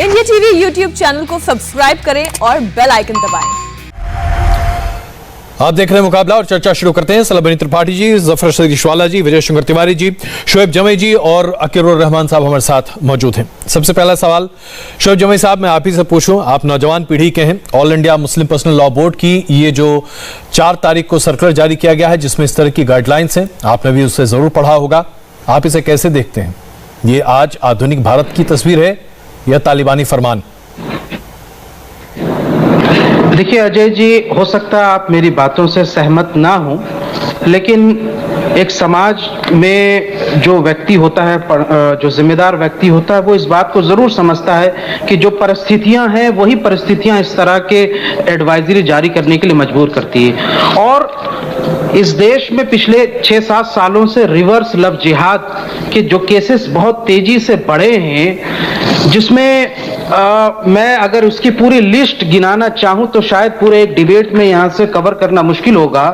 India TV YouTube channel को subscribe करें और बेल आइकन दबाएं। आप देख रहे हैं मुकाबला और चर्चा शुरू करते हैं। सलाम त्रिपाठी जी, जफर सदीशवाला जी, विजय शंकर तिवारी जी, शोएब जमई जी और अकीरुर रहमान साहब हमारे साथ मौजूद हैं। सबसे पहला सवाल शोएब जमई साहब, मैं आप ही से पूछूं, आप नौजवान पीढ़ी के हैं। All India Muslim personal law board की ये जो 4 तारीख को सर्कुलर जारी किया गया है जिसमें इस तरह की गाइडलाइंस हैं, आपने भी उससे जरूर पढ़ा होगा, आप इसे कैसे देखते हैं? ये आज आधुनिक भारत की तस्वीर है या तालिबानी फरमान? देखिए अजय जी, हो सकता है आप मेरी बातों से सहमत ना हो, लेकिन एक समाज में जो व्यक्ति होता है, जो जिम्मेदार व्यक्ति होता है, वो इस बात को जरूर समझता है कि जो परिस्थितियां हैं वही परिस्थितियां इस तरह के एडवाइजरी जारी करने के लिए मजबूर करती है। और इस देश में पिछले 6-7 सालों से रिवर्स लव जिहाद के जो केसेस बहुत तेजी से बढ़े हैं, जिसमें मैं अगर उसकी पूरी लिस्ट गिनाना चाहूं तो शायद पूरे एक डिबेट में यहां से कवर करना मुश्किल होगा,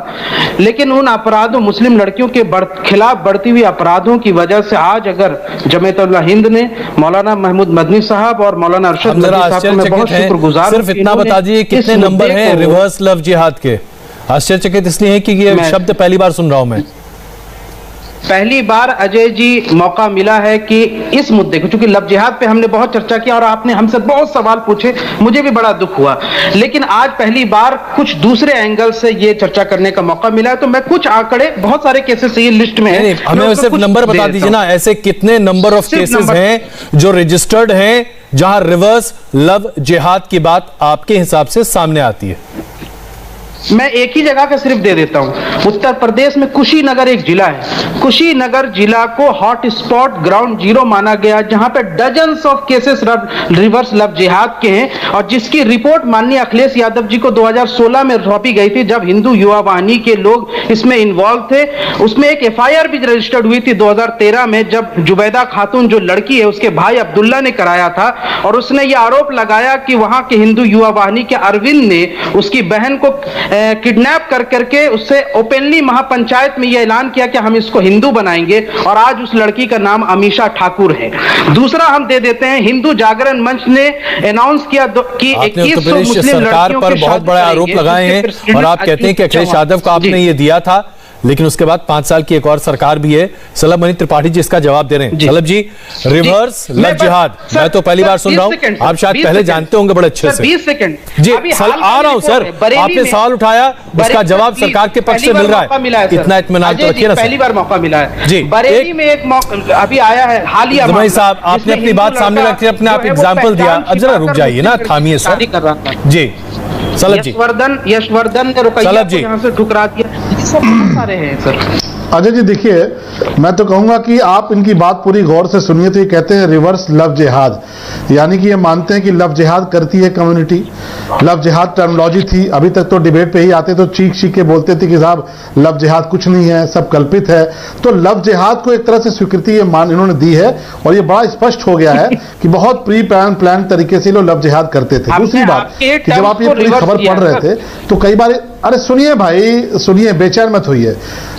लेकिन उन अपराधों, मुस्लिम लड़कियों के खिलाफ बढ़ती हुई अपराधों की वजह से आज अगर जमीयत-उल हिंद ने मौलाना महमूद मदनी साहब और मौलाना अरशद मदनी साहब को मैं बहुत शुक्रगुजार हूं। सिर्फ इतना बता दीजिए कितने नंबर हैं रिवर्स लव जिहाद के? आश्चर्यचकित इसलिए है कि ये शब्द पहली बार सुन रहा हूं मैं। पहली बार अजय जी मौका मिला है कि इस मुद्दे को, चूंकि लव जिहाद पे हमने बहुत चर्चा की और आपने हमसे बहुत सवाल पूछे, मुझे भी बड़ा दुख हुआ, लेकिन आज पहली बार कुछ दूसरे एंगल से ये चर्चा करने का मौका मिला है। तो मैं कुछ आंकड़े, बहुत सारे केसेस ये लिस्ट में है, हमें सिर्फ नंबर बता दीजिए ना, ऐसे कितने नंबर ऑफ केसेस हैं जो रजिस्टर्ड हैं जहां रिवर्स लव जिहाद की बात आपके हिसाब से सामने आती है? मैं एक ही जगह का सिर्फ दे देता हूं। उत्तर प्रदेश में कुशीनगर एक जिला है, कुशीनगर जिला को हॉट स्पॉट, ग्राउंड जीरो माना गया, जहां पे dozens of cases reverse love जिहाद के हैं, और जिसकी रिपोर्ट माननीय अखिलेश यादव जी को 2016 में सौंपी गई थी, जब हिंदू युवा वाहिनी के लोग इसमें इन्वॉल्व थे। उसमें एक FIR भी रजिस्टर्ड हुई थी 2013 में, जब जुबैदा खातून जो लड़की है उसके भाई अब्दुल्ला ने कराया था, और उसने यह आरोप लगाया कि वहां के हिंदू युवा वाहिनी के अरविंद ने उसकी बहन को किडनैप कर करके उससे ओपनली महापंचायत में यह ऐलान किया कि हम इसको हिंदू बनाएंगे, और आज उस लड़की का नाम अमीशा ठाकुर है। दूसरा हम दे देते हैं, हिंदू जागरण मंच ने अनाउंस किया कि 2100 मुस्लिम लड़कियों पर बहुत बड़े आरोप लगाए हैं, और आप कहते हैं कि अखिलेश यादव को आपने ये दिया था, लेकिन उसके बाद 5 साल की एक और सरकार भी है। सलम त्रिपाठी जी इसका जवाब दे रहे हैं। सलम जी, रिवर्स लव जिहाद मैं तो पहली बार सुन रहा हूं, आप शायद पहले जानते होंगे बड़े अच्छे से। 20 सेकंड जी, आ रहा हूं सर, आपने सवाल उठाया, उसका जवाब सरकार के पक्ष से मिल रहा है, इतना इत्मीनान तो रखिए ना। पहली बार मौका मिला है जी। बरेली में एक अभी आया है हालिया जमई साहब, आपने अपनी बात सामने रखी, अपने आप एग्जाम्पल दिया, अब जरा रुक जाइए ना, थामिए सर जी। सलम जी, यशवर्धन ने रुकैया को यहाँ से ठुकरा दिया, सब बहुत सारे हैं सर। अजय जी देखिए, मैं तो कहूंगा कि आप इनकी बात पूरी गौर से सुनिए। तो ये कहते हैं रिवर्स लव जिहाद, यानी कि ये मानते हैं कि लव जिहाद करती है कम्युनिटी। लव जिहाद टर्मिनोलॉजी थी, अभी तक तो डिबेट पे ही आते तो चीख चीख के बोलते थे कि साहब लव जिहाद कुछ नहीं है, सब कल्पित है। तो लव जिहाद को एक तरह से स्वीकृति इन्होंने दी है, और ये बड़ा स्पष्ट हो गया है कि बहुत प्री प्लान तरीके से लोग लव जिहाद करते थे। दूसरी बात कि जब आप ये पूरी खबर पढ़ रहे थे तो कई बार, अरे सुनिए भाई सुनिए, बेचैन मत होइए,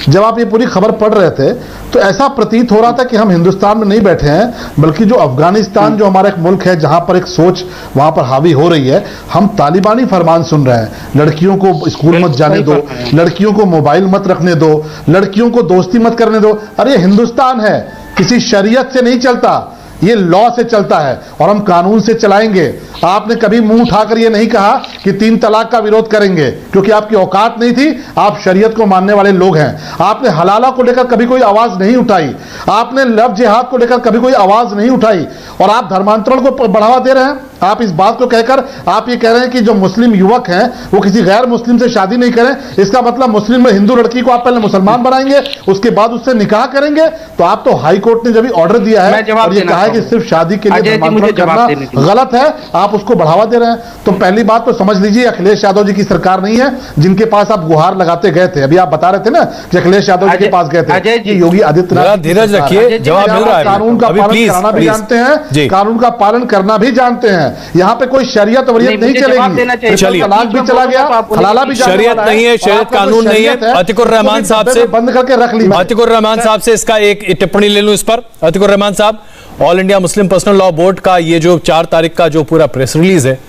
जब आप ये पूरी खबर पढ़ रहे थे तो ऐसा प्रतीत हो रहा था कि हम हिंदुस्तान में नहीं बैठे हैं, बल्कि जो अफगानिस्तान जो हमारा एक मुल्क है जहां पर एक सोच वहां पर हावी हो रही है, हम तालिबानी फरमान सुन रहे हैं। लड़कियों को स्कूल मत जाने दो, लड़कियों को मोबाइल मत रखने दो, लड़कियों को दोस्ती मत करने दो। अरे हिंदुस्तान है, किसी शरीयत से नहीं चलता, ये लॉ से चलता है, और हम कानून से चलाएंगे। आपने कभी मुंह उठाकर ये नहीं कहा कि 3 तलाक का विरोध करेंगे, क्योंकि आपकी औकात नहीं थी, आप शरीयत को मानने वाले लोग हैं। आपने हलाला को लेकर कभी कोई आवाज नहीं उठाई, आपने लव जिहाद को लेकर कभी कोई आवाज नहीं उठाई, और आप धर्मांतरण को बढ़ावा दे रहे हैं। आप इस बात को कहकर आप ये कह रहे हैं कि जो मुस्लिम युवक हैं वो किसी गैर मुस्लिम से शादी नहीं करें, इसका मतलब मुस्लिम में हिंदू लड़की को आप पहले मुसलमान बनाएंगे, उसके बाद उससे निकाह करेंगे। तो आप तो हाई कोर्ट ने जब ऑर्डर दिया है और ये कहा है कि सिर्फ शादी के लिए धर्मांतरण करना गलत है, आप उसको बढ़ावा दे रहे हैं। तो पहली बात तो समझ लीजिए, अखिलेश यादव जी की सरकार नहीं है जिनके पास आप गुहार लगाते गए थे। अभी आप बता रहे थे ना कि अखिलेश यादव जी के पास गए थे, योगी आदित्यनाथ। धीरज रखिए, जवाब मिल रहा है। कानून का पालन करना भी जानते हैं, कानून का पालन करना भी जानते हैं, यहाँ पे कोई शरीयत वरीयत नहीं चलेगी। चलिए, तलाक भी चला गया, हलाला भी जाने शरीयत वाला है, नहीं है, और शरीयत आपका जो कानून नहीं है। शरीयत अतिकुर रहमान तो साहब से बंद करके रख ली। अतिकुर रहमान साहब से इसका एक टिप्पणी ले लूं इस पर। अतिकुर रहमान साहब, all India Muslim personal law board का ये जो 4 तारीख का जो पूरा प्रेस रिलीज है,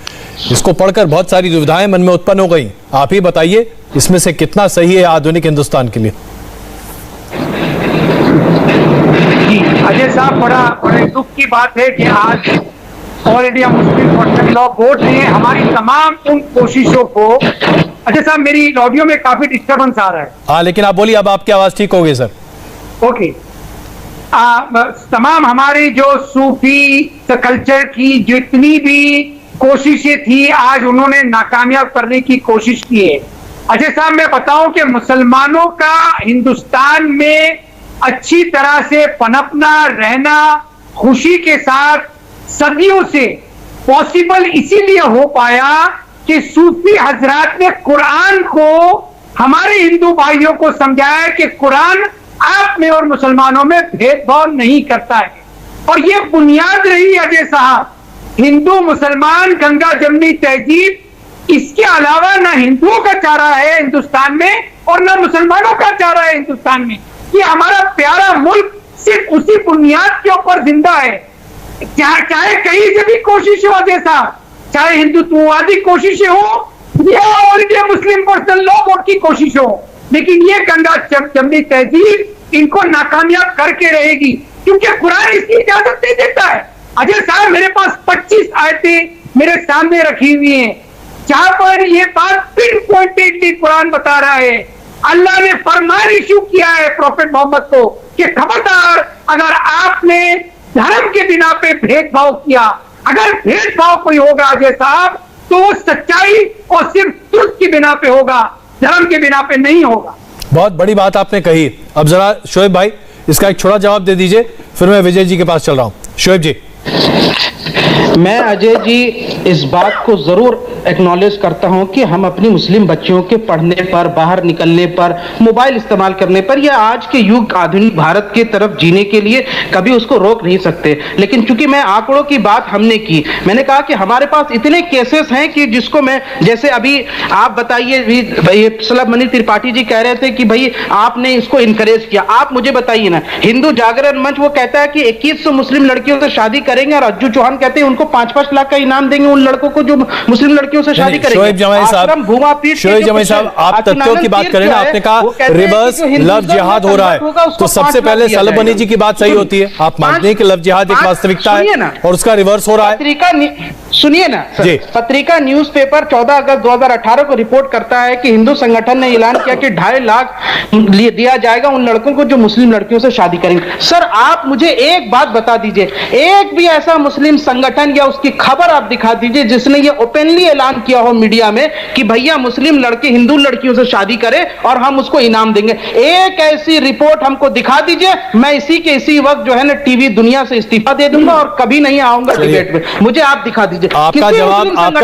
इसको पढ़कर बहुत सारी दुविधाएं मन में उत्पन्न हो गई। आप ही बताइए इसमें से कितना सही है आधुनिक हिंदुस्तान के लिए? अजय साहब, बड़े दुख की बात है कि आज all India Muslim personal law board ने हमारी तमाम उन कोशिशों को। अजय साहब, मेरी ऑडियो में काफी डिस्टर्बेंस आ रहा है। हाँ, लेकिन आप बोलिए, अब आपकी आवाज ठीक हो गई सर। ओके। तमाम हमारी जो सूफी कल्चर की जितनी भी कोशिशें थी, आज उन्होंने नाकामयाब करने की कोशिश की है। अजय साहब, मैं बताऊं कि मुसलमानों का हिंदुस्तान में अच्छी तरह से पनपना, रहना, खुशी के साथ सदियों से पॉसिबल इसीलिए हो पाया कि सूफी हजरात ने कुरान को हमारे हिंदू भाइयों को समझाया कि कुरान आप में और मुसलमानों में भेदभाव नहीं करता है। और ये बुनियाद रही अजय साहब, हिंदू मुसलमान गंगा जमनी तहजीब, इसके अलावा ना हिंदुओं का चारा है हिंदुस्तान में और ना मुसलमानों का चारा है हिंदुस्तान में। ये हमारा प्यारा मुल्क सिर्फ उसी बुनियाद के ऊपर जिंदा है। चाहे कहीं से भी कोशिश हो अजय साहब, चाहे हिंदुत्ववादी कोशिशें हो या all India Muslim personal law board की कोशिश हो, लेकिन ये गंगा जमनी तहजीब इनको नाकामयाब करके रहेगी, क्योंकि कुरान इसकी इजाजत नहीं देता है। अजय साहब, मेरे पास 25 आयतें मेरे सामने रखी हुई हैं, जहां पर ये बात पिन पॉइंटेडली कुरान बता रहा है। अल्लाह ने फरमान इशू किया है प्रॉफेट मोहम्मद को कि खबरदार, अगर आपने धर्म के बिना पे भेदभाव किया, अगर भेदभाव कोई होगा अजय साहब, तो वो सच्चाई और सिर्फ तुर्क की बिना पे होगा, धर्म के बिना पे नहीं होगा। बहुत बड़ी बात आपने कही। अब जरा शोएब भाई इसका एक छोटा जवाब दे दीजिए, फिर मैं विजय जी के पास चल रहा हूं। शोएब जी। मैं अजय जी इस बात को जरूर एक्नॉलेज करता हूं कि हम अपनी मुस्लिम बच्चियों के पढ़ने पर, बाहर निकलने पर, मोबाइल इस्तेमाल करने पर या आज के युग आधुनिक भारत की तरफ जीने के लिए कभी उसको रोक नहीं सकते। लेकिन चूंकि मैं आंकड़ों की बात हमने की, मैंने कहा कि हमारे पास इतने केसेस हैं कि जिसको मैं, जैसे अभी आप बताइए, सलब मनी त्रिपाठी जी कह रहे थे कि भाई आपने इसको इनकरेज किया। आप मुझे बताइए ना, हिंदू जागरण मंच वो कहता है कि 2100 मुस्लिम लड़कियों से शादी करेंगे और अज्जू चौहान कहते हैं उनको 5-5 लाख का इनाम देंगे उन लड़कों को जो मुस्लिम लड़कियों से शादी करेंगे। शोएब जमाई साहब, आप तथ्यों की बात करें ना, आपने कहा रिवर्स लव जिहाद हो रहा है, तो सबसे पहले सलब मनी जी की बात सही होती है। आप मानते हैं कि लव जिहाद एक वास्तविकता है और उसका रिवर्स हो रहा है। सुनिए ना सर, पत्रिका न्यूज़पेपर 14 अगस्त 2018 को रिपोर्ट करता है कि हिंदू संगठन ने ऐलान किया कि 2.5 लाख दिया जाएगा उन लड़कों को जो मुस्लिम लड़कियों से शादी करेंगे। सर, आप मुझे एक बात बता दीजिए, एक भी ऐसा मुस्लिम संगठन या उसकी खबर आप दिखा दीजिए जिसने ये ओपनली ऐलान किया हो मीडिया में कि भैया मुस्लिम लड़के हिंदू लड़कियों से शादी करें और हम उसको इनाम देंगे। एक ऐसी रिपोर्ट हमको दिखा दीजिए, मैं इसी के इसी वक्त जो है ना टीवी दुनिया से इस्तीफा दे दूंगा और कभी नहीं आऊंगा डिबेट में। मुझे आप दिखा दीजिए। आपका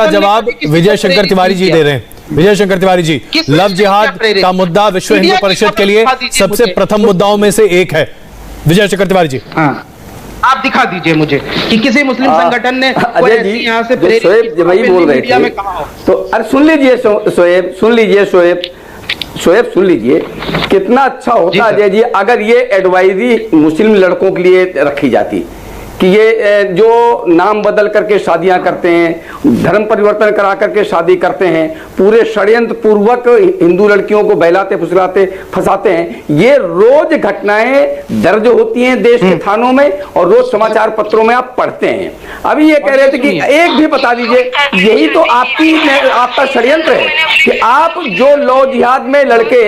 जवाब विजय शंकर तिवारी जी दे रहे हैं। विजय शंकर तिवारी जी, लव जिहाद का मुद्दा विश्व हिंदू परिषद के लिए सबसे प्रथम मुद्दाओं में से एक है। विजय शंकर तिवारी जी, हाँ, आप दिखा दीजिए मुझे कि किसी मुस्लिम संगठन ने अजय जी यहाँ से शोएब जमाई बोल रहे थे, तो अरे सुन लीजिए शोएब, सुन लीजिए शोएब सुन लीजिए, कितना अच्छा होता अजय जी अगर ये एडवाइजरी मुस्लिम लड़कों के लिए रखी जाती कि ये जो नाम बदल करके शादियां करते हैं, धर्म परिवर्तन करा करके शादी करते हैं, पूरे षड्यंत्र पूर्वक हिंदू लड़कियों को बहलाते फुसलाते फंसाते हैं, ये रोज घटनाएं दर्ज होती हैं देश के थानों में और रोज समाचार पत्रों में आप पढ़ते हैं। अभी ये कह रहे थे कि एक भी बता दीजिए, यही तो आपका षड्यंत्र है कि आप जो लव जिहाद में लड़के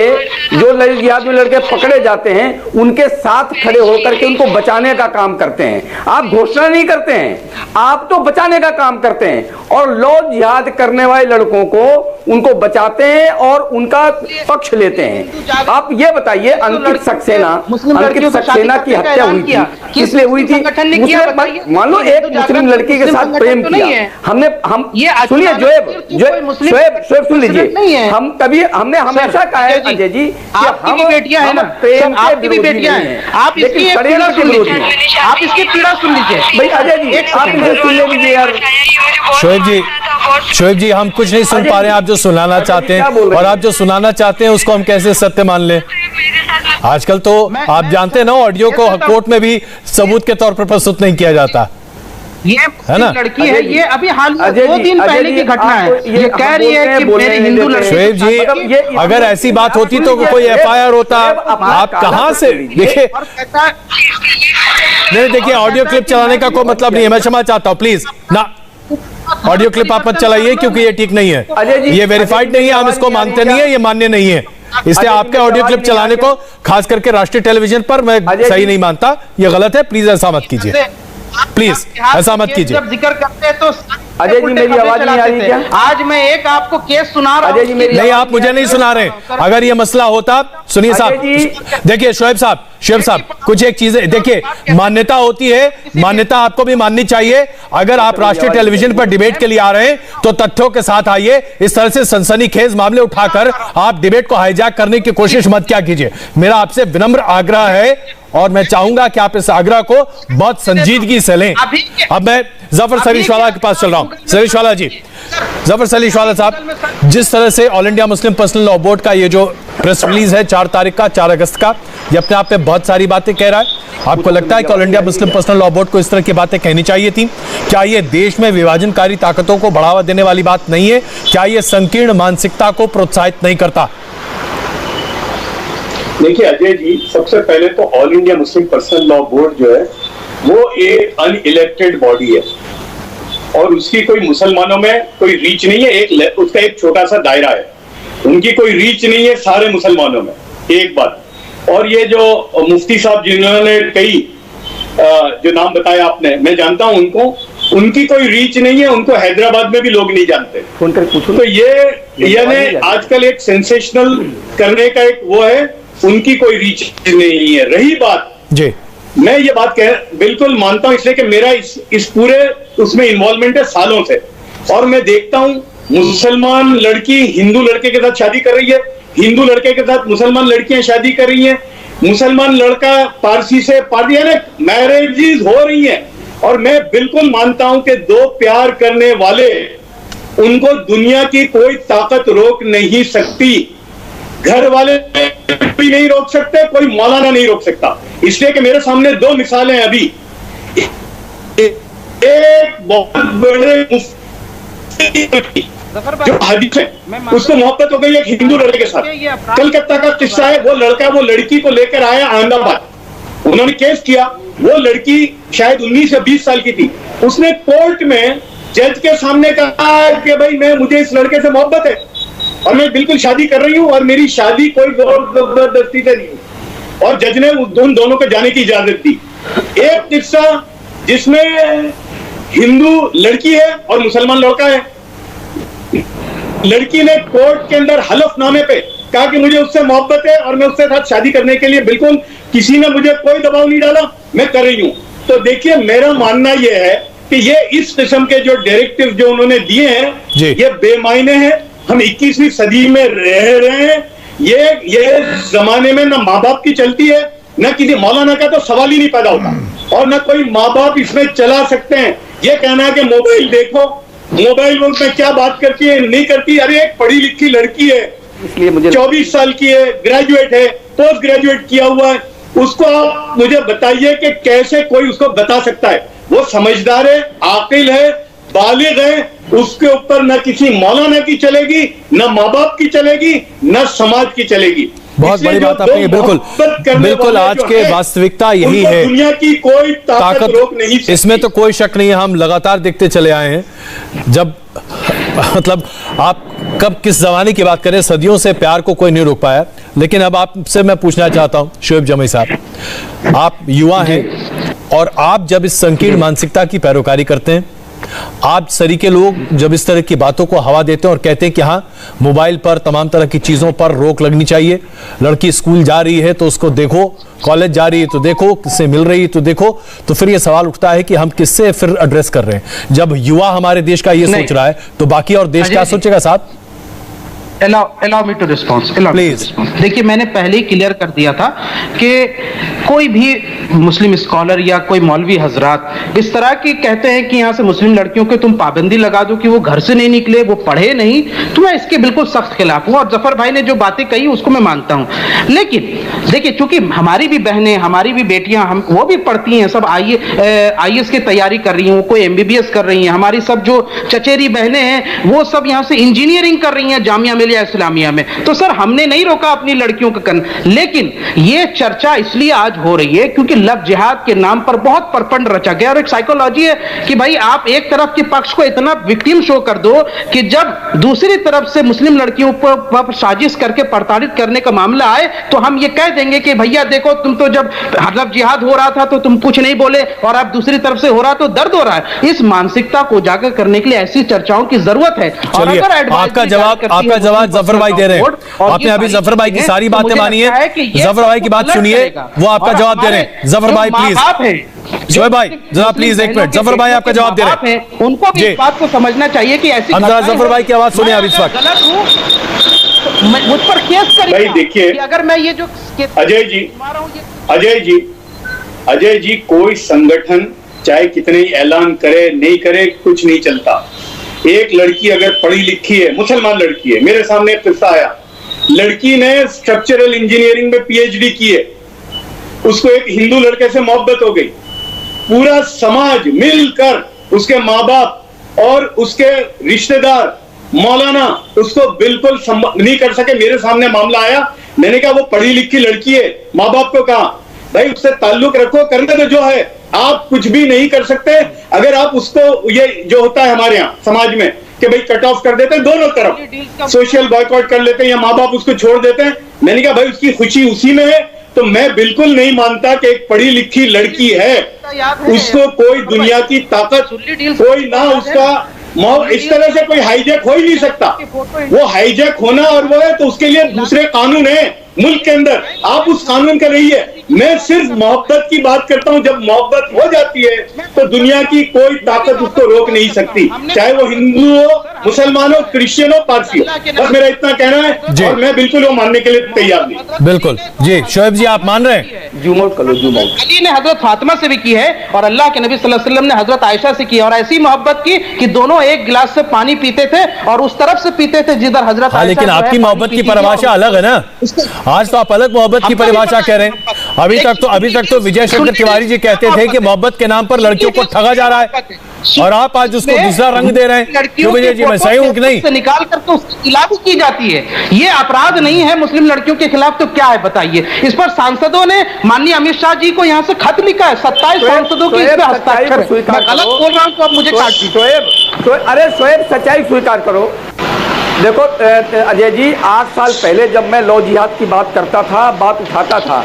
पकड़े जाते हैं उनके साथ खड़े होकर के उनको बचाने का काम करते हैं। आप घोषणा नहीं करते हैं, आप तो बचाने का काम करते हैं। और लव जिहाद करने वाले लड़कों को उनको बचाते हैं और उनका पक्ष लेते हैं। आप ये बताइए, अंकित सक्सेना की हत्या हुई थी, किसलिए हुई थी? मान लो एक मुस्लिम लड़की के साथ प्रेम किया, हम सुनिए शोएब सुन लीजिए, हमने हमेशा कहा है अजय जी, आपकी बेटियां हैं ना, आपकी भी बेटियां हैं, आप इसकी पीड़ा सुन लीजिए, आप इसकी पीड़ा सुन लीजिए भाई। अजय जी आप मुझे सुन लीजिए यार। शोएब जी हम कुछ नहीं सुन पा रहे हैं, आप जो सुनाना चाहते हैं, और आप जो सुनाना चाहते हैं उसको हम कैसे सत्य मान लें? आजकल तो आप जानते हैं ना, ऑडियो को कोर्ट में भी सबूत के तौर पर प्रस्तुत नहीं किया जाता है ना। लड़की है ये, अभी हाल 2 दिन पहले की घटना है, ये कह रही है कि मेरी हिंदू लड़की। शोएब जी अगर ऐसी बात होती तो कोई एफआईआर होता, आप कहां से? देखिए नहीं, देखिए ऑडियो क्लिप चलाने का कोई मतलब नहीं है, मैं क्षमा चाहता हूं, प्लीज ना ऑडियो क्लिप आप मत चलाइए क्योंकि ये ठीक नहीं है, ये वेरीफाइड नहीं है, हम इसको मानते नहीं है, ये मान्य नहीं है, इसलिए आपके ऑडियो क्लिप चलाने को खास करके राष्ट्रीय टेलीविजन पर मैं सही नहीं मानता, ये गलत है, प्लीज ऐसा मत कीजिए, प्लीज ऐसा मत कीजिए। जब जिक्र करते हैं तो अजय जी मेरी आवाज नहीं आ रही क्या? आज मैं एक आपको केस सुना रहा हूं। नहीं आप मुझे नहीं सुना रहे, अगर ये मसला होता, सुनिए साहब, देखिए शोएब साहब कुछ एक चीजें देखिए, मान्यता होती है, मान्यता आपको भी माननी चाहिए। अगर आप राष्ट्रीय टेलीविजन पर डिबेट के लिए आ रहे हैं तो तथ्यों के साथ आइए, इस तरह से सनसनीखेज मामले उठाकर आप डिबेट को हाईजैक करने की कोशिश मत क्या कीजिए। मेरा आपसे विनम्र आग्रह है और मैं चाहूंगा कि आप इस आग्रह को बहुत संजीदगी से लें। अब मैं जफर सलीशवाला के पास चल रहा हूं। सलीशवाला जी, जफर सलीशवाला साहब, जिस तरह से all India Muslim personal law board का ये जो प्रेस रिलीज है 4 तारीख का, 4 अगस्त का, ये अपने आप में बहुत सारी बातें कह रहा है। आपको लगता है कि all India Muslim personal law board को इस तरह की बातें कहनी चाहिए थी? क्या ये देश में विभाजनकारी ताकतों को बढ़ावा देने वाली बात नहीं है? क्या ये संकीर्ण मानसिकता को प्रोत्साहित नहीं करता? देखिए अजय जी, सबसे पहले तो all India Muslim personal law board जो है वो एक अनइलेक्टेड बॉडी है और उसकी कोई मुसलमानों में कोई रीच नहीं है, उसका एक छोटा सा दायरा है, उनकी कोई रीच नहीं है सारे मुसलमानों में, एक बात। और ये जो मुफ्ती साहब जिन्होंने कई जो नाम बताया आपने, मैं जानता हूं उनको, उनकी कोई रीच नहीं है, उनको हैदराबाद में भी लोग नहीं जानते। तो ये यानी आजकल एक सेंसेशनल करने का एक वो है, उनकी कोई रीच नहीं है। रही बात जी, मैं ये बात बिल्कुल मानता हूं, इसलिए कि मेरा इस पूरे उसमें इन्वॉल्वमेंट है सालों से, और मैं देखता हूं मुसलमान लड़की हिंदू लड़के के साथ शादी कर रही है, हिंदू लड़के के साथ मुसलमान लड़कियां शादी कर रही हैं, मुसलमान लड़का पारसी से पारसी है ना, मैरिजेस हो रही हैं। और मैं बिल्कुल मानता हूं कि दो प्यार करने वाले, उनको दुनिया की कोई ताकत रोक नहीं सकती, घर वाले भी नहीं रोक सकते, कोई मौलाना नहीं रोक सकता। इसलिए कि मेरे सामने 2 मिसालें हैं अभी। एक बहुत बड़े जो हदीस है, उसको मोहब्बत हो गई एक हिंदू लड़के के साथ। कलकत्ता का किस्सा है, वो लड़का वो लड़की को लेकर आया अहमदाबाद, उन्होंने केस किया, वो लड़की शायद 19 या 20 साल की थी, उसने कोर्ट में जज के सामने कहा कि भाई मुझे इस लड़के से मोहब्बत है और मैं बिल्कुल शादी कर रही हूं और मेरी शादी कोई जबरदस्ती से नहीं, और जज ने उन दोनों को जाने की इजाजत दी। एक किस्सा जिसमें हिंदू लड़की है और मुसलमान लड़का है, लड़की ने कोर्ट के अंदर हलफनामे पे कहा कि मुझे उससे मोहब्बत है और मैं उसके साथ शादी करने के लिए बिल्कुल किसी ने मुझे कोई दबाव नहीं डाला, मैं कर रही हूं। तो देखिए मेरा मानना यह है कि ये इस किस्म के जो डायरेक्टिव जो उन्होंने दिए हैं ये बेमायने हैं। हम 21वीं सदी में रह रहे हैं, ये जमाने में ना माँ बाप की चलती है, ना किसी मौलाना का तो सवाल ही नहीं पैदा होता, और ना कोई माँ बाप इसमें चला सकते हैं। ये कहना है कि मोबाइल देखो, मोबाइल में क्या बात करती है नहीं करती, अरे एक पढ़ी लिखी लड़की है, इसलिए मुझे 24 साल की है, ग्रेजुएट है, पोस्ट ग्रेजुएट किया हुआ है, उसको आप मुझे बताइए कि कैसे कोई उसको बता सकता है? वो समझदार है, आकिल है, बालिग है, उसके ऊपर न किसी मौलाना की चलेगी, न माँ बाप की चलेगी, न समाज की चलेगी। बहुत बड़ी बात आपने, बिल्कुल आज के वास्तविकता यही है, दुनिया की कोई ताकत रोक नहीं सकती। इसमें तो कोई शक नहीं है, हम लगातार देखते चले आए हैं। जब मतलब आप कब किस जमाने की बात करें, सदियों से प्यार को कोई नहीं रोक पाया। लेकिन अब आपसे मैं पूछना चाहता हूं शोएब जमी साहब, आप युवा हैं और आप जब इस संकीर्ण मानसिकता की पैरोकारी करते हैं आप सरीके लोग जब इस तरह की बातों को हवा देते हैं और कहते हैं कि हाँ, मोबाइल पर तमाम तरह की चीजों पर रोक लगनी चाहिए, लड़की स्कूल जा रही है तो उसको देखो, कॉलेज जा रही है तो देखो, किससे मिल रही है तो देखो, तो फिर यह सवाल उठता है कि हम किससे फिर एड्रेस कर रहे हैं। जब युवा हमारे देश का ये सोच रहा है तो बाकी और देश क्या सोचेगा साहब? Allow me to respond. Please. देखिए, मैंने पहले ही क्लियर कर दिया था कि कोई भी मुस्लिम स्कॉलर या कोई मौलवी हजरात इस तरह की कहते हैं कि यहाँ से मुस्लिम लड़कियों के तुम पाबंदी लगा दो कि वो घर से नहीं निकले, वो पढ़े नहीं, तो मैं इसके बिल्कुल सख्त खिलाफ हूँ। और जफर भाई ने जो बातें कही उसको मैं मानता हूँ, लेकिन देखिए, चूंकि हमारी भी बहनें, हमारी भी बेटियां, हम वो भी पढ़ती हैं, सब IAS की तैयारी कर रही हैं, कोई MBBS कर रही हैं, हमारी सब जो चचेरी बहनें हैं वो सब यहाँ से इंजीनियरिंग कर रही हैं जामिया मिलिया इस्लामिया में। तो सर, हमने नहीं रोका अपनी लड़कियों का कन, लेकिन ये चर्चा इसलिए आज हो रही है क्योंकि लव जिहाद के नाम पर बहुत परपंड रचा गया। और एक साइकोलॉजी है कि भाई आप एक तरफ के पक्ष को इतना विक्टिम शो कर दो कि जब दूसरी तरफ से मुस्लिम लड़कियों पर साजिश करके प्रताड़ित करने का मामला आए तो हम ये कह देंगे कि भैया देखो, तुम तो जब लव जिहाद हो रहा था तो तुम कुछ नहीं बोले और अब दूसरी तरफ से हो रहा तो दर्द हो रहा है। इस मानसिकता को उजागर करने के लिए ऐसी चर्चाओं की जरूरत है। और अगर आपका जवाब जफर भाई दे रहे हैं। आपने अभी जफर भाई की सारी बातें मानी है, जफर भाई की बात सुनिए, वो आपका जवाब दे रहे हैं। जफर भाई प्लीज, शोएब भाई जरा प्लीज एक मिनट, जफर भाई आपका जवाब दे रहे हैं। उनको भी इस बात को समझना चाहिए कि ऐसी जफर भाई की आवाज सुनिए आप इस वक्त। गलत हूं, मुझ पर केस करिए। भाई देखिए, अगर मैं ये जो अजय जी, कोई संगठन चाहे कितने ही ऐलान करे नहीं करे, कुछ नहीं चलता। एक लड़की अगर पढ़ी लिखी है, मुसलमान लड़की है, मेरे सामने एक किस्सा आया, लड़की ने स्ट्रक्चरल इंजीनियरिंग में PhD की है, उसको एक हिंदू लड़के से मोहब्बत हो गई, पूरा समाज मिलकर, उसके माँ बाप और उसके रिश्तेदार, मौलाना उसको बिल्कुल नहीं कर सके। मेरे सामने मामला आया, मैंने कहा वो पढ़ी लिखी लड़की है, माँ बाप को कहा भाई उससे ताल्लुक रखो, करने दो जो है, आप कुछ भी नहीं कर सकते। अगर आप उसको, ये जो होता है हमारे यहाँ समाज में कि भाई कट ऑफ कर देते हैं दोनों तरफ, सोशल बॉयकॉट कर लेते हैं या माँ बाप उसको छोड़ देते हैं। मैंने कहा भाई उसकी खुशी उसी में है। तो मैं बिल्कुल नहीं मानता कि एक पढ़ी लिखी लड़की है उसको कोई दुनिया की ताकत, कोई ना उसका इस तरह से कोई हाईजैक हो ही नहीं सकता। वो हाईजैक होना और वो है तो उसके लिए दूसरे कानून है मुल्क के अंदर, आप उस कानून का रही है। मैं सिर्फ मोहब्बत की बात करता हूं। जब मोहब्बत हो जाती है तो दुनिया की कोई ताकत उसको रोक नहीं सकती, चाहे वो हिंदू हो, मुसलमान हो, क्रिश्चियन हो, पारसी हो। बस मेरा इतना कहना है और मैं बिल्कुल वो मानने के लिए तैयार नहीं। बिल्कुल जी, शोएब जी आप मान रहे हैं? अली ने हजरत फातिमा से भी की है और अल्लाह के नबी सल्लल्लाहु अलैहि वसल्लम ने हजरत आयशा से की, और ऐसी मोहब्बत की कि दोनों एक गिलास से पानी पीते थे और उस तरफ से पीते थे जिधर हजरत आयशा। लेकिन आपकी मोहब्बत की परिभाषा अलग है ना, आज तो आप अलग मोहब्बत की परिभाषा कह रहे हैं। अभी तक तो विजय शंकर तिवारी जी कहते थे कि मोहब्बत के नाम पर लड़कियों को ठगा जा रहा है, और आप आज उसको दूसरा रंग दे रहे हैं। क्यों विजय जी, मैं सही हूं कि नहीं? निकाल कर तो उसके खिलाफ की जाती है, ये अपराध नहीं है मुस्लिम लड़कियों के खिलाफ तो क्या है बताइए? इस पर सांसदों ने, माननीय अमित शाह जी को यहाँ से खत लिखा है, 27 सांसदों के इस पे हस्ताक्षर है। मैं गलत बोल रहा हूँ तो अब मुझे काट दीजिए। अरे शोएब, सच्चाई स्वीकार करो। देखो अजय जी, 8 साल पहले जब मैं लव जिहाद की बात करता था, बात उठाता था,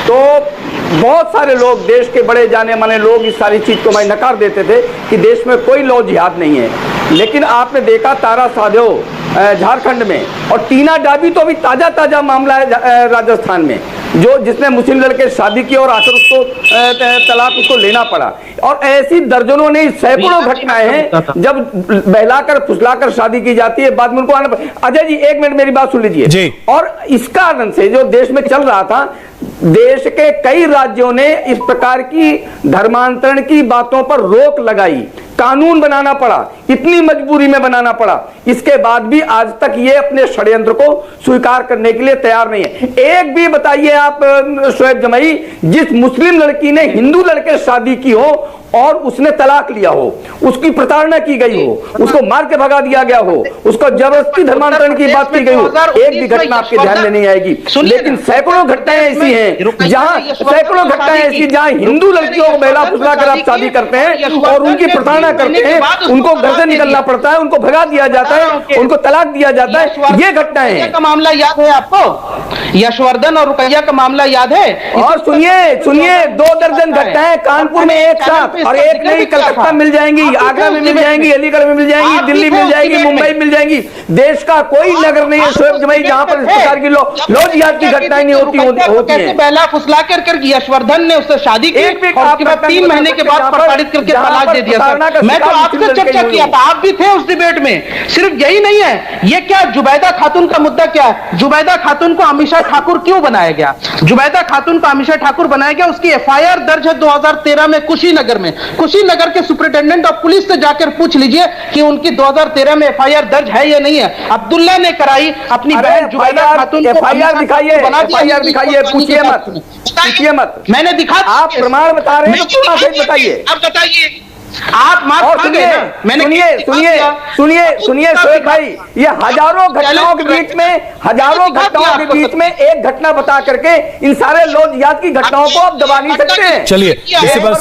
तो बहुत सारे लोग, देश के बड़े जाने माने लोग इस सारी चीज को मैं नकार देते थे कि देश में कोई लव जिहाद नहीं है। लेकिन आपने देखा तारा साधो झारखंड में, और टीना डाबी तो अभी ताजा मामला है राजस्थान में, जिसने मुस्लिम लड़के शादी की और आकर उसको तलाक उसको लेना पड़ा। और ऐसी दर्जनों नहीं, सैकड़ों घटनाएं हैं जब बहलाकर फुसलाकर शादी की जाती है, बाद में उनको आना। अजय जी एक मिनट मेरी बात सुन लीजिए। और इस कारण से जो देश में चल रहा था, देश के कई राज्यों ने इस प्रकार की धर्मांतरण की बातों पर रोक लगाई, कानून बनाना पड़ा, इतनी मजबूरी में बनाना पड़ा। इसके बाद भी आज तक ये अपने षड्यंत्र को स्वीकार करने के लिए तैयार नहीं है। एक भी बताइए आप शोएब जमई, जिस मुस्लिम लड़की ने हिंदू लड़के शादी की हो और उसने तलाक लिया हो, उसकी प्रताड़ना की गई हो, उसको मार के भगा दिया गया हो, उसको जबरदस्ती धर्मांतरण की बात की गई हो, एक भी घटना आपके ध्यान में नहीं आएगी। लेकिन सैकड़ों घटनाएं ऐसी हैं जहां हिंदू लड़कियों को बहला फुसला कर आप शादी करते हैं और उनकी प्रताड़ना करते हैं, उनको घर से निकलना पड़ता है, उनको भगा दिया जाता है, उनको तलाक दिया जाता है। ये घटनाएं हैं। का मामला याद है आपको? यशवर्धन और रुकैया का मामला याद है? और सुनिए 2 दर्जन घटनाएं कानपुर में एक साथ और एक नहीं, कलकत्ता मिल जाएंगी, आगरा में मिल जाएंगी, अलीगढ़ में मिल जाएंगी, दिल्ली मिल जाएगी, मुंबई मिल जाएंगी। देश का कोई नगर नहीं है शोएब जमाई जहां पर इस प्रकार की लौ जिहाद की घटनाएं नहीं होती हैं। बहला फुसला कर यशवर्धन ने उससे शादी की और उसके बाद 3 महीने के बाद प्रताड़ित करके तलाक दे दिया। सर मैं तो आपसे चर्चा किया था, आप भी थे उस डिबेट में। सिर्फ यही नहीं है, ये क्या जुबैदा खातून का मुद्दा क्या है? जुबैदा खातून को अमीषा ठाकुर क्यों बनाया गया? जुबैदा खातून को अमीषा ठाकुर बनाया गया, उसकी एफआईआर दर्ज है 2013 में कुशीनगर में। कुशीनगर के सुपरिटेंडेंट ऑफ पुलिस से जाकर पूछ लीजिए कि उनकी 2013 में एफआईआर दर्ज है या नहीं है। अब्दुल्ला ने कराई अपनी बहन जुबैदा खातून को एफआईआर दिखाइए, एफआईआर दिखाइए, पूछिए मत, मैंने दिखा, आप प्रमाण बता रहे हैं तो बताइए। अब बताइए, आप माफ सुनिए शोएब भाई, ये हजारों घटनाओं के बीच में एक घटना बता करके इन सारे लोग जिहाद की घटनाओं को आप दबा नहीं सकते हैं। चलिए इसी पर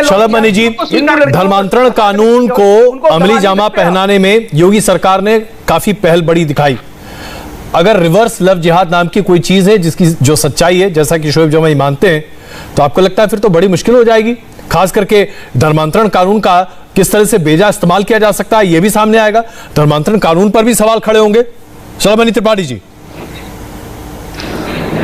शलभ मनी जी, धर्मांतरण कानून को अमली जामा पहनाने में योगी सरकार ने काफी पहल बड़ी दिखाई। अगर रिवर्स लव जिहाद नाम की कोई चीज है जिसकी जो सच्चाई है, जैसा कि शोएब जमाई मानते हैं, तो आपको लगता है फिर तो बड़ी मुश्किल हो जाएगी। खास करके धर्मांतरण कानून का किस तरह से बेजा इस्तेमाल किया जा सकता है, यह भी सामने आएगा। धर्मांतरण कानून पर भी सवाल खड़े होंगे। शलभ मनी त्रिपाठी जी,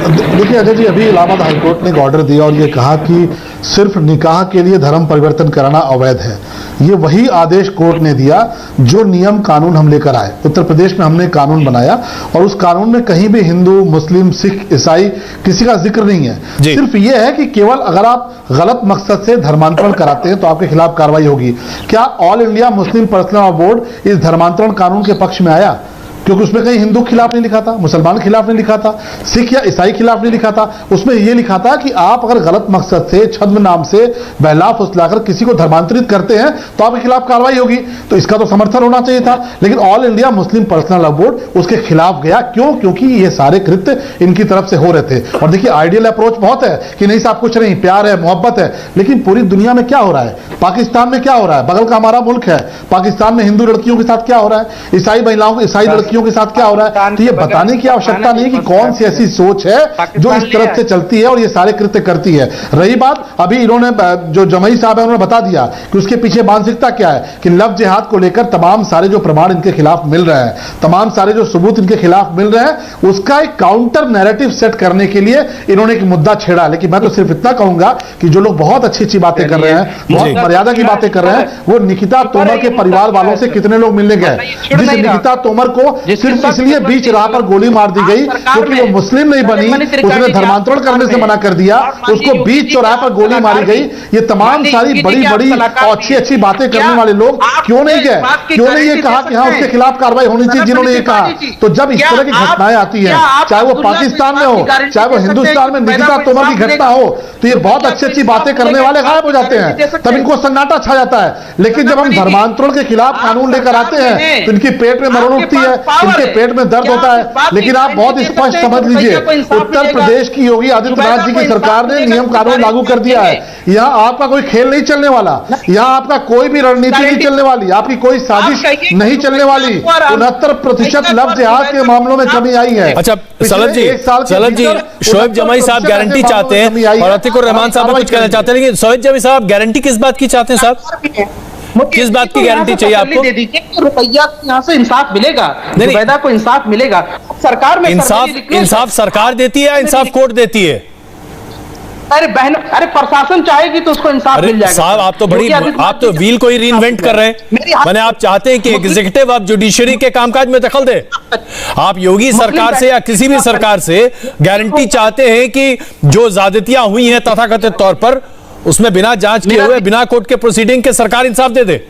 देखिए अजय जी, अभी इलाहाबाद हाईकोर्ट ने एक ऑर्डर दिया और ये कहा कि सिर्फ निकाह के लिए धर्म परिवर्तन कराना अवैध है। ये वही आदेश कोर्ट ने दिया जो नियम कानून हम लेकर आए। उत्तर प्रदेश में हमने कानून बनाया और उस कानून में कहीं भी हिंदू, मुस्लिम, सिख, ईसाई किसी का जिक्र नहीं है। सिर्फ ये है कि केवल अगर आप गलत मकसद से धर्मांतरण कराते हैं तो आपके खिलाफ कार्रवाई होगी। क्या all India Muslim personal law board इस धर्मांतरण कानून के पक्ष में आया? क्योंकि उसमें कहीं हिंदू खिलाफ नहीं लिखा था, मुसलमान खिलाफ नहीं लिखा था, सिख या ईसाई खिलाफ नहीं लिखा था। उसमें यह लिखा था कि आप अगर गलत मकसद से, छद्म नाम से बहला फुसलाकर किसी को धर्मांतरित करते हैं तो आपके खिलाफ कार्रवाई होगी। तो इसका तो समर्थन होना चाहिए था, लेकिन all India Muslim personal law board उसके खिलाफ गया। क्यों? क्योंकि ये सारे कृत्य इनकी तरफ से हो रहे थे। और देखिए, आइडियल अप्रोच बहुत है कि नहीं साहब कुछ नहीं, प्यार है, मोहब्बत है, लेकिन पूरी दुनिया में क्या हो रहा है? पाकिस्तान में क्या हो रहा है? बगल का हमारा मुल्क है, पाकिस्तान में हिंदू लड़कियों के साथ क्या हो रहा है? ईसाई महिलाओं, ईसाई लड़कियों के साथ क्या हो रहा है? तो ये बताने की आवश्यकता नहीं कि कौन सी ऐसी सोच है जो इस तरफ से चलती है और ये सारे कृत्य करती है। रही बात, अभी इन्होंने जो जमई साहब है उन्होंने बता दिया कि उसके पीछे मानसिकता क्या है, कि लव जिहाद को लेकर तमाम सारे जो प्रमाण इनके खिलाफ मिल रहे हैं, तमाम सारे जो सबूत इनके खिलाफ मिल रहे हैं, उसका एक काउंटर नैरेटिव सेट करने के लिए इन्होंने एक मुद्दा छेड़ा। लेकिन मैं तो सिर्फ इतना कहूंगा कि जो लोग बहुत अच्छी अच्छी बातें कर रहे हैं, बहुत मर्यादा की बातें कर रहे हैं, वो निकिता तोमर के परिवार वालों से कितने लोग मिलने गए? जिस निकिता तोमर को सिर्फ इसलिए बीच राह पर गोली मार दी गई क्योंकि वो मुस्लिम नहीं बनी, उसने धर्मांतरण करने से मना कर दिया, उसको बीच चौराहे पर गोली मारी गई। ये तमाम सारी बड़ी बड़ी और अच्छी अच्छी बातें करने वाले लोग क्यों नहीं गए? क्यों नहीं ये कहा कि हाँ उसके खिलाफ कार्रवाई होनी चाहिए जिन्होंने ये कहा? तो जब इस तरह की घटनाएं आती हैं, चाहे वो पाकिस्तान में हो, चाहे वो हिंदुस्तान में निकिता तोमर की घटना हो, तो ये बहुत अच्छी अच्छी बातें करने वाले गायब हो जाते हैं, तब इनको सन्नाटा छा जाता है। लेकिन जब हम धर्मांतरण के खिलाफ कानून लेकर आते हैं तो इनकी पेट में मरण उठती है, इनके पेट में दर्द होता है। लेकिन आप बहुत स्पष्ट समझ लीजिए, उत्तर प्रदेश की योगी आदित्यनाथ जी की सरकार ने नियम कानून लागू कर दिया है। यहाँ आपका कोई खेल नहीं चलने वाला, यहाँ आपका कोई भी रणनीति नहीं चलने वाली, आपकी कोई साजिश नहीं चलने वाली। 69% लव जिहाद के मामलों में कमी आई है। अच्छा शलभ जी, शोएब जमाई साहब गारंटी चाहते हैं और अतीकुर रहमान साहब कुछ कहना चाहते हैं, लेकिन शोएब जमाई साहब गारंटी किस बात की चाहते हैं साहब? किस बात की गारंटी चाहिए आपको? दे दीजिए रुपया यहाँ से इंसाफ मिलेगा, जुबैदा को इंसाफ मिलेगा। सरकार में इंसाफ सरकार देती है, इंसाफ कोर्ट देती है? अरे बहन, अरे प्रशासन चाहेगी तो उसको इंसाफ मिल जाएगा। साहब आप तो व्हील को ही रीइन्वेंट कर रहे हैं। मैंने आप चाहते हैं कि एग्जीक्यूटिव आप जुडिशरी के कामकाज में दखल दे। आप योगी सरकार से या किसी भी सरकार से गारंटी चाहते हैं कि जो ज्यादतियां हुई हैं तथाकथित तौर पर, उसमें बिना जांच किए हुए, बिना कोर्ट के प्रोसीडिंग के सरकार इंसाफ दे दे।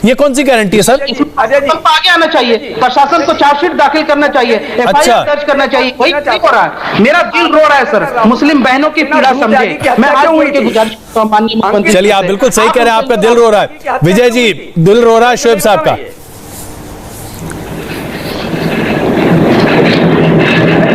ये कौन सी गारंटी है सर? अजय जी, आगे आना चाहिए, प्रशासन को चार्जशीट दाखिल करना चाहिए, एफआईआर दर्ज करना चाहिए। वही नहीं हो रहा है, मेरा दिल रो रहा है सर, मुस्लिम बहनों की पीड़ा समझे। मैं आज उनके गुजारिश करता हूं माननीय मुख्यमंत्री। चलिए, आप बिल्कुल सही कह रहे हैं, आपका दिल रो रहा है। विजय जी, दिल रो रहा है शोएब साहब का।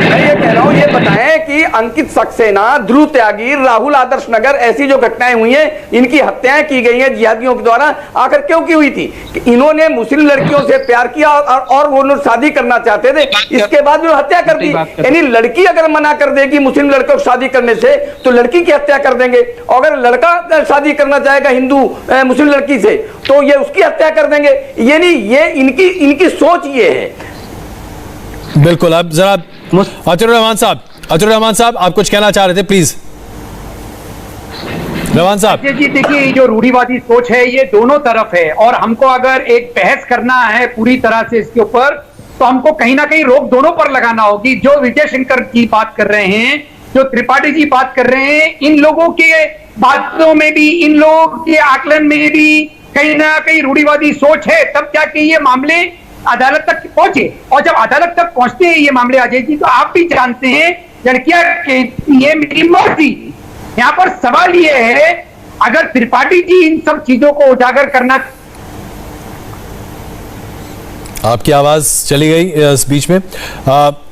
मैं ये कह रहा हूं, ये बताएं कि अंकित सक्सेना, ध्रुव त्यागी, राहुल आदर्श नगर, ऐसी जो घटनाएं हुई हैं, इनकी हत्याएं की गई हैं जिहादियों के द्वारा, आखिर क्यों की हुई थी? इन्होंने मुस्लिम लड़कियों से प्यार किया और वो लोग शादी करना चाहते थे, इसके बाद वो हत्या कर दी। यानी लड़की अगर मना कर देगी मुस्लिम लड़कों को शादी करने से तो लड़की की हत्या कर देंगे, और अगर लड़का शादी करना चाहेगा हिंदू मुस्लिम लड़की से तो ये उसकी हत्या कर देंगे। यानी ये इनकी सोच ये है। बिल्कुल। अब जरा अतुर रहमान साहब आप कुछ कहना चाह रहे थे, प्लीज रहमान साहब। जी देखिए, जो रूढ़िवादी सोच है ये दोनों तरफ है, और हमको अगर एक बहस करना है पूरी तरह से इसके ऊपर तो हमको कहीं ना कहीं रोक दोनों पर लगाना होगी। जो विजय शंकर की बात कर रहे हैं, जो त्रिपाठी जी बात कर रहे हैं, इन लोगों के बातों में भी, इन लोगों के आकलन में भी कहीं ना कहीं रूढ़िवादी सोच है, तब जाके ये मामले अदालत तक पहुंचे। और जब अदालत तक पहुंचते हैं ये मामले अजय जी, तो आप भी जानते हैं लड़कियां ये मेरी मर्जी। यहाँ पर सवाल ये है, अगर त्रिपाठी जी इन सब चीजों को उजागर करना। आपकी आवाज चली गई इस बीच में।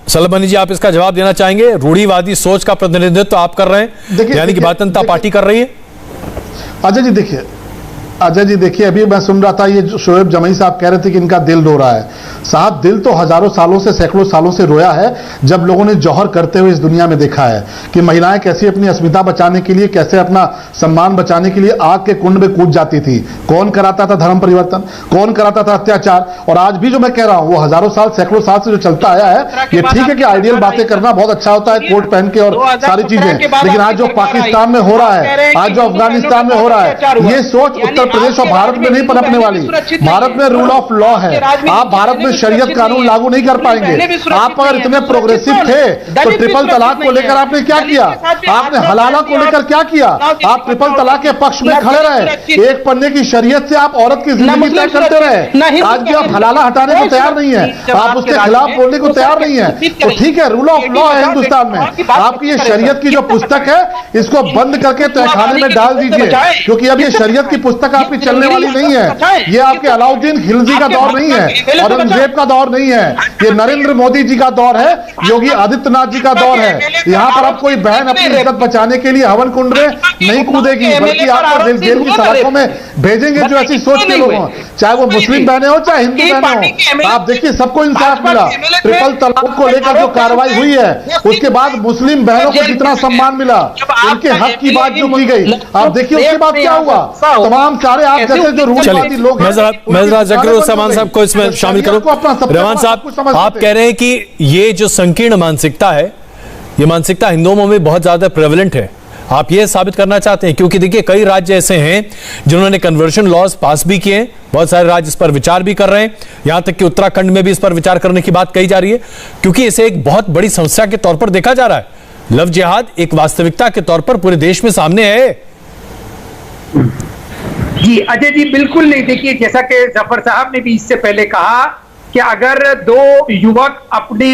सलभ मनी जी, आप इसका जवाब देना चाहेंगे? रूढ़िवादी सोच का प्रतिनिधित्व आप कर रहे हैं, यानी कि भारतीय जनता पार्टी कर रही है। अजय जी देखिए, अभी मैं सुन रहा था ये जो शोएब जमई साहब कह रहे थे कि इनका दिल रो रहा है। साहब, दिल तो हजारों सालों से, सैकड़ों सालों से रोया है, जब लोगों ने जौहर करते हुए इस दुनिया में देखा है कि महिलाएं कैसे अपनी अस्मिता बचाने के लिए, कैसे अपना सम्मान बचाने के लिए आग के कुंड में कूद जाती थी। कौन कराता था धर्म परिवर्तन, कौन कराता था अत्याचार? और आज भी जो मैं कह रहा हूं वो हजारों साल, सैकड़ों साल से जो चलता आया है। ये ठीक है कि आइडियल बातें करना बहुत अच्छा होता है, कोट पहन के और सारी चीजें, लेकिन आज जो पाकिस्तान में हो रहा है, आज जो अफगानिस्तान में हो रहा है, ये सोच उत्तर प्रदेश और भारत में नहीं पनपने वाली। भारत में रूल ऑफ लॉ है। आप भारत में शरीयत कानून लागू नहीं कर पाएंगे। आप अगर इतने प्रोग्रेसिव थे तो ट्रिपल तलाक को लेकर आपने क्या किया? आपने हलाला को लेकर क्या किया? आप ट्रिपल तलाक के पक्ष में खड़े रहे। एक पन्ने की शरीयत से आप औरत की जिंदगी तय करते रहे। आज भी आप हलाला हटाने को तैयार नहीं है, आप उसके खिलाफ बोलने को तैयार नहीं है। तो ठीक है, रूल ऑफ लॉ है हिंदुस्तान में। आपकी ये शरीयत की जो पुस्तक है, इसको बंद करके तहखाने में डाल दीजिए, क्योंकि अब ये शरीयत की पुस्तक आपकी चलने वाली नहीं है। ये आपके अलाउद्दीन खिलजी का दौर नहीं है, औरंगजेब का दौर नहीं है, ये नरेंद्र मोदी जी का दौर है, योगी आदित्यनाथ जी का दौर है। यहाँ पर अब कोई बहन अपनी इज्जत बचाने के लिए हवन कुंड में नहीं कूदेगी, बल्कि आपको जेल की सड़कों में भेजेंगे जो ऐसी सोच के लोग हों, चाहे वो मुस्लिम बहने हो चाहे हिंदू बहने हो। आप देखिए, सबको इंसाफ मिला। ट्रिपल तलाक को लेकर जो कार्रवाई हुई है, उसके बाद मुस्लिम बहनों को जितना सम्मान मिला, उनके हक की बात जो की गई, आप देखिए उसके बाद क्या हुआ। तमाम सारे आप जैसे जो रूढ़िवादी लोग, मैं जरा ज़कीर रहमान साहब को इसमें शामिल करूं। रहमान साहब, आप कह रहे हैं कि ये जो संकीर्ण मानसिकता है, ये मानसिकता हिंदुओं में बहुत ज्यादा प्रेवलेंट है। आप ये साबित करना चाहते हैं? क्योंकि देखिए, कई राज्य ऐसे हैं जिन्होंने कन्वर्शन लॉज पास भी किए हैं, बहुत सारे राज्य इस पर विचार भी कर रहे हैं, यहां तक कि उत्तराखंड में भी इस पर विचार करने की बात कही जा रही है, क्योंकि इसे एक बहुत बड़ी समस्या के तौर पर देखा जा रहा है। लव जिहाद एक वास्तविकता के तौर पर पूरे देश में सामने है। जी अजय जी, बिल्कुल नहीं। देखिए, जैसा कि जफर साहब ने भी इससे पहले कहा कि अगर दो युवक अपने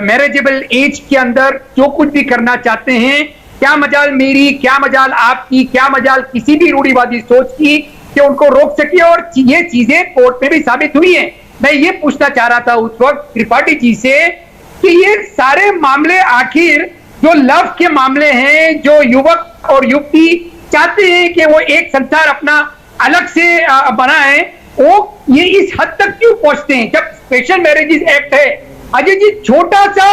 मैरिजेबल एज के अंदर जो कुछ भी करना चाहते हैं, क्या मजाल मेरी, क्या मजाल आपकी, क्या मजाल किसी भी रूढ़िवादी सोच की कि उनको रोक सके। और ये चीजें कोर्ट में भी साबित हुई हैं। मैं ये पूछना चाह रहा था उस वक्त त्रिपाठी जी से कि ये सारे मामले आखिर जो लव के मामले हैं, जो युवक और युवती चाहते हैं कि वो एक संसार अपना अलग से बनाए, वो ये इस हद तक क्यों पहुंचते हैं जब स्पेशल मैरिजेस एक्ट है? अजय जी, छोटा सा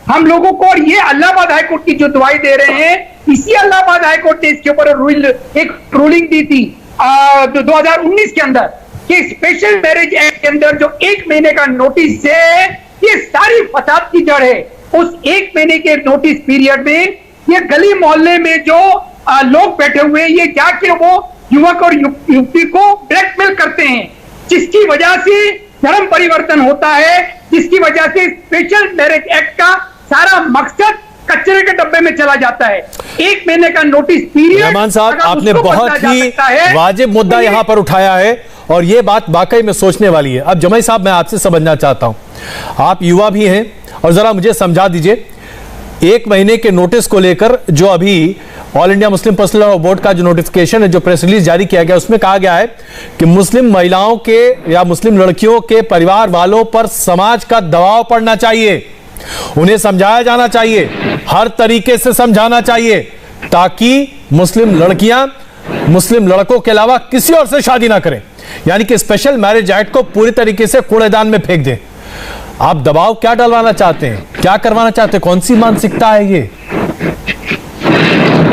हम लोगों को, और ये इलाहाबाद हाईकोर्ट की जो दवाई दे रहे हैं, इसी इलाहाबाद हाईकोर्ट ने इसके ऊपर एक रूलिंग दी थी 2019 के अंदर कि स्पेशल मैरिज एक्ट के अंदर जो 1 महीने का नोटिस है, ये सारी फसाद की जड़ है। उस 1 महीने के नोटिस पीरियड में ये गली मोहल्ले में जो लोग बैठे हुए हैं, ये जाके वो युवक और युवती को ब्लैकमेल करते हैं, जिसकी वजह से धर्म परिवर्तन होता है, जिसकी वजह से स्पेशल मैरिज एक्ट का सारा मकसद कचरे के डब्बे में चला जाता है। 1 महीने का नोटिस पीरियड। रहमान साहब, आपने बहुत ही वाजिब मुद्दा यहां पर उठाया है और यह बात वाकई में सोचने वाली है। अब जमाई साहब, मैं आपसे समझना चाहता हूं, आप युवा भी हैं और जरा मुझे समझा दीजिए, 1 महीने के नोटिस को लेकर जो अभी all India Muslim personal law board का जो नोटिफिकेशन है, जो प्रेस रिलीज जारी किया गया, उसमें कहा गया है कि मुस्लिम महिलाओं के या मुस्लिम लड़कियों के परिवार वालों पर समाज का दबाव पड़ना चाहिए। उन्हें समझाया जाना चाहिए, हर तरीके से समझाना चाहिए, ताकि मुस्लिम लड़कियां मुस्लिम लड़कों के अलावा किसी और से शादी ना करें। यानी कि स्पेशल मैरिज एक्ट को पूरी तरीके से कूड़ेदान में फेंक दें। आप दबाव क्या डलवाना चाहते हैं, क्या करवाना चाहते हैं, कौन सी मानसिकता है ये?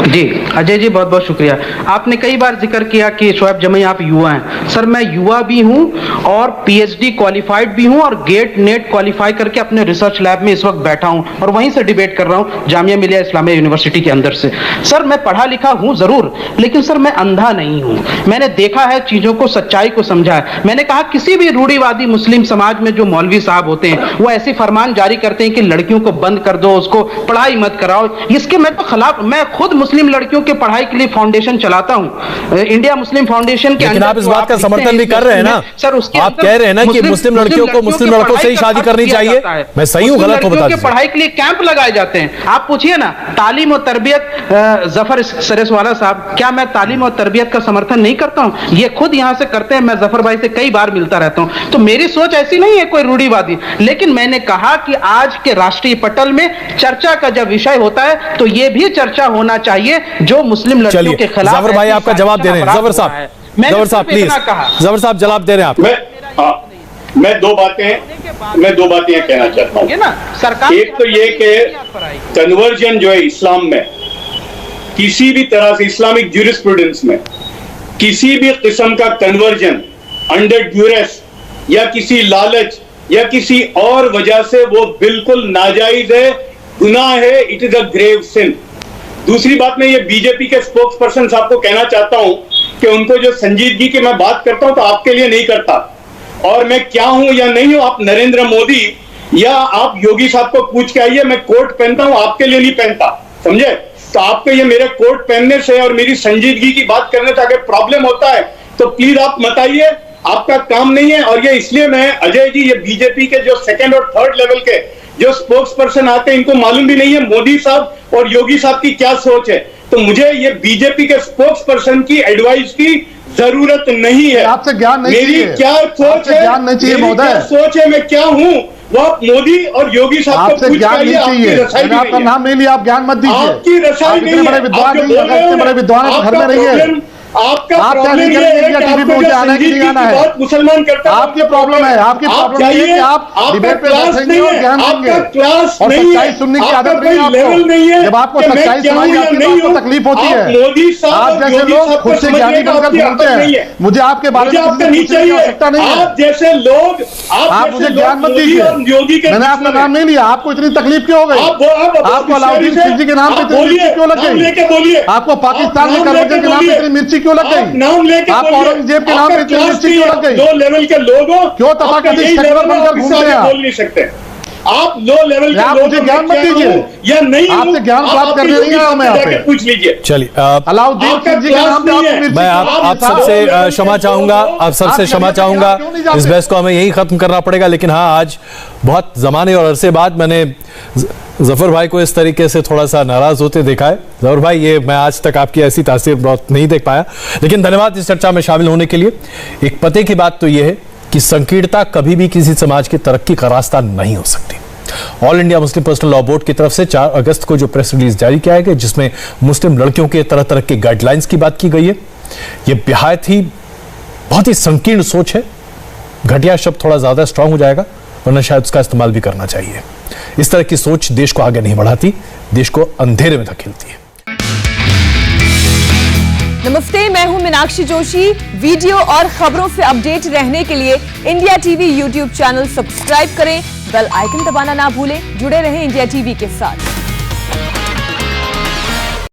जी अजय जी, बहुत बहुत शुक्रिया। आपने कई बार जिक्र किया कि शोएब जमई आप युवा हैं। सर, मैं युवा भी हूं और पीएचडी क्वालिफाइड भी हूं और गेट नेट क्वालिफाई करके अपने रिसर्च लैब में इस वक्त बैठा हूं और वहीं से डिबेट कर रहा हूं जामिया मिलिया इस्लामिया यूनिवर्सिटी के अंदर से। सर, मैं पढ़ा लिखा हूं जरूर, लेकिन सर मैं अंधा नहीं हूं। मैंने देखा है चीजों को, सच्चाई को समझा है। मैंने कहा किसी भी रूढ़िवादी मुस्लिम समाज में जो मौलवी साहब होते हैं वो ऐसे फरमान जारी करते हैं कि लड़कियों को बंद कर दो, उसको पढ़ाई मत कराओ। इसके मैं तो खिलाफ, मैं खुद मुस्लिम लड़कियों के पढ़ाई के लिए फाउंडेशन चलाता हूं, इंडिया मुस्लिम फाउंडेशन के। लेकिन आप इस बात का समर्थन भी कर रहे हैं ना सर, उसके आप कह रहे हैं ना कि मुस्लिम लड़कियों को मुस्लिम लड़कों से ही शादी करनी चाहिए। मैं सही हूं गलत हो बता दीजिए। पढ़ाई के लिए कैंप लगाए जाते हैं। आप पूछिए ना, तालीम और तरबियत, जफर सरेसवाला साहब, क्या मैं तालीम और तरबियत का समर्थन नहीं करता हूं? ये खुद यहां से करते हैं, मैं जफर भाई से कई बार मिलता रहता हूं। तो मेरी सोच ऐसी नहीं है कोई रूढ़िवादी, लेकिन मैंने कहा कि आज के राष्ट्रीय पटल में चर्चा का जब विषय होता है तो यह भी चर्चा होना चाहिए जो मुस्लिम लड़कियों के खिलाफ। जफर भाई आपका जवाब दे रहे हैं। जफर साहब प्लीज, जफर साहब जवाब दे रहे हैं आप। मैं दो बातें कहना चाहता हूं ना सरकार। एक तो ये कि कन्वर्जन जो है इस्लाम में, किसी भी तरह से इस्लामिक ज्यूरिस्प्रूडेंस में किसी भी किस्म का कन्वर्जन अंडर ड्यूरेस या किसी लालच या किसी और वजह से वो बिल्कुल नाजायज है, गुनाह है, इट इज अ ग्रेव सिन। दूसरी बात, मैं ये बीजेपी के स्पोक्स पर्सन साहब को कहना चाहता हूं कि उनको जो संजीदगी की मैं बात करता हूं तो आपके लिए नहीं करता, और मैं क्या हूं या नहीं हूं आप नरेंद्र मोदी या आप योगी साहब को पूछ के आइए। मैं कोट पहनता हूं, आपके लिए नहीं पहनता, समझे? तो आपको ये मेरे कोट पहनने से और मेरी संजीदगी की बात करने से अगर प्रॉब्लम होता है तो प्लीज आप मत आइए, आपका काम नहीं है। और ये इसलिए मैं, अजय जी, ये बीजेपी के जो सेकंड और थर्ड लेवल के जो स्पोक्स पर्सन आते हैं इनको मालूम भी नहीं है मोदी साहब और योगी साहब की क्या सोच है। तो मुझे ये बीजेपी के स्पोक्स पर्सन की एडवाइस की जरूरत नहीं है। आपसे ज्ञान नहीं मेरी चाहिए। क्या सोच है, ज्ञान नहीं चाहिए महोदय। सोच है, मैं क्या हूं, वो आप मोदी और योगी साहब को पूछ ज्ञान नहीं चाहिए। आपका नाम नहीं लिया, आप ज्ञान मत दीजिए। आपकी रसाई नहीं है, बड़े विद्वान नहीं है, इतने बड़े विद्वान है, घर में नहीं है। आपका प्रॉब्लम ये है कि आपको जो संजीदगी की बात मुसलमान करता है, आपकी प्रॉब्लम है। आपकी प्रॉब्लम ये है कि आप डिबेट पे बैठेंगे और ज्ञान देंगे और सच्चाई सुनने की आदत नहीं है आपको। जब आपको सच्चाई सुनाई जाती है तो आपको तकलीफ होती है। आप जैसे लोग खुद से ज्ञानी बनकर घूमते हैं। मुझे आपके बारे में पूछने की आवश्यकता नहीं है। आप जैसे लोग, आप मुझे ज्ञान मत दीजिए। मैंने आपका नाम नहीं लिया, आपको इतनी तकलीफ क्यों हो गई? आपको अलाउद्दीन खिलजी के नाम पे इतनी मिर्ची क्यों लग गई? आपको पाकिस्तान में कन्वर्जन के नाम पे इतनी मिर्ची क्यों लग गई? नाम लेके आप औरंगजेब के नाम पे इतनी मिर्ची क्यों लग गई? दो लेवल के लोगों क्यों तबाकत शक्कर बनकर घूमते हैं? बोल नहीं सकते आप लो लेवल के लोग। मुझे ज्ञान मत दीजिए या नहीं, आपसे ज्ञान प्राप्त करने नहीं आया मैं यहाँ पे। पूछ लीजिए। चलिए, अलाउद्दीन खिलजी के नाम पे मैं आप सबसे क्षमा चाहूंगा, आप सबसे क्षमा चाहूंगा। इस बहस को हमें यही खत्म करना पड़ेगा। लेकिन हाँ, आज बहुत जमाने और अरसे बाद मैंने जफर भाई को इस तरीके से थोड़ा सा नाराज होते देखा है। जफर भाई, ये मैं आज तक आपकी ऐसी तासीर बहुत नहीं देख पाया, लेकिन धन्यवाद इस चर्चा में शामिल होने के लिए। एक पते की बात तो यह है कि संकीर्णता कभी भी किसी समाज की तरक्की का रास्ता नहीं हो सकती। All India Muslim personal law board की तरफ से 4 अगस्त को जो प्रेस रिलीज जारी किया गया, जिसमें मुस्लिम लड़कियों के तरह तरह के गाइडलाइंस की बात की गई है, यह बेहद ही बहुत ही संकीर्ण सोच है। घटिया शब्द थोड़ा ज्यादा स्ट्रांग हो जाएगा, वरना शायद उसका इस्तेमाल भी करना चाहिए। इस तरह की सोच देश को आगे नहीं बढ़ाती, देश को अंधेरे में धकेलती है। नमस्ते, मैं हूं मीनाक्षी जोशी। वीडियो और खबरों से अपडेट रहने के लिए India TV YouTube channel subscribe करें, बेल आइकन दबाना ना भूलें। जुड़े रहें इंडिया टीवी के साथ।